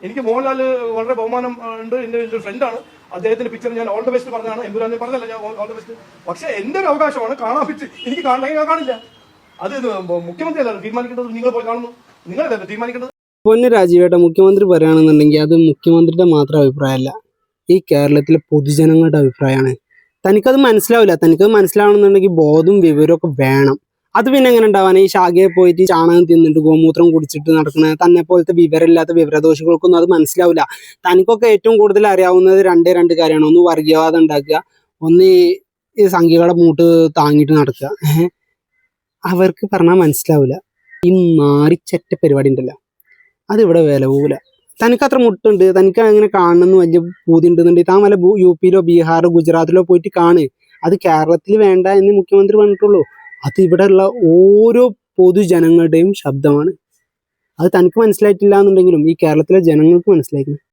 എനിക്ക് മോഹൻലാൽ വളരെ ബഹുമാനം ഉണ്ട്, എന്റെ ഫ്രണ്ടാണ്. അദ്ദേഹത്തിന്റെ പിക്ചർ ഞാൻ ഓൾ ദ ബെസ്റ്റ് പറഞ്ഞാണ്, എമ്പുരാനെ പറഞ്ഞല്ല ഞാൻ ഓൾ ദ ബെസ്റ്റ്. പക്ഷെ എന്റെ ഒരു അവകാശമാണ് കാണാൻ പറ്റി, എനിക്ക് കാണണമെങ്കിൽ ഞാൻ കാണില്ല. അത് മുഖ്യമന്ത്രി അല്ല തീരുമാനിക്കേണ്ടത്, നിങ്ങൾ പോയി കാണുന്നു, നിങ്ങളല്ലേ തീരുമാനിക്കേണ്ടത്. പൊന്നു രാജീവേട്ട, മുഖ്യമന്ത്രി പറയുകയാണെന്നുണ്ടെങ്കിൽ അത് മുഖ്യമന്ത്രിയുടെ മാത്രം അഭിപ്രായമല്ല, ഈ കേരളത്തിലെ പൊതുജനങ്ങളുടെ അഭിപ്രായമാണ്. തനിക്കത് മനസ്സിലാവില്ല. തനിക്കത് മനസ്സിലാവണമെന്നുണ്ടെങ്കിൽ ബോധവും വിവരവും ഒക്കെ വേണം. അത് പിന്നെ എങ്ങനെ ഉണ്ടാവാൻ? ഈ ശാഖയെ പോയിട്ട് ചാണകം തിന്നിട്ട് ഗോമൂത്രം കുടിച്ചിട്ട് നടക്കുന്ന തന്നെ പോലത്തെ വിവരമില്ലാത്ത വിവരദോഷികൾക്കൊന്നും അത് മനസ്സിലാവില്ല. തനിക്കൊക്കെ ഏറ്റവും കൂടുതൽ അറിയാവുന്നത് രണ്ട് കാര്യമാണ്. ഒന്ന് വർഗീയവാദം ഉണ്ടാക്കുക, ഒന്ന് ഈ സംഖ്യകളെ മൂട്ട് താങ്ങിയിട്ട് നടക്കുക. അവർക്ക് പറഞ്ഞാൽ മനസ്സിലാവില്ല. ഈ നാറിച്ചെറ്റ പരിപാടി ഉണ്ടല്ലോ, അതിവിടെ വില പോകില്ല. തനിക്ക് അത്ര മുട്ടുണ്ട്, തനിക്ക് അങ്ങനെ കാണണമെന്ന് വലിയ പൂതി ഉണ്ടെന്നുണ്ടെങ്കിൽ താൻ വല്ല UP-ലോ ബീഹാറോ ഗുജറാത്തിലോ പോയിട്ട് കാണ്. അത് കേരളത്തിൽ വേണ്ട എന്ന് മുഖ്യമന്ത്രി പറഞ്ഞിട്ടുള്ളൂ. അത് ഇവിടെ ഉള്ള ഓരോ പൊതുജനങ്ങളുടെയും ശബ്ദമാണ്. അത് തനിക്ക് മനസ്സിലായിട്ടില്ല എന്നുണ്ടെങ്കിലും ഈ കേരളത്തിലെ ജനങ്ങൾക്ക് മനസ്സിലായിരുന്നു.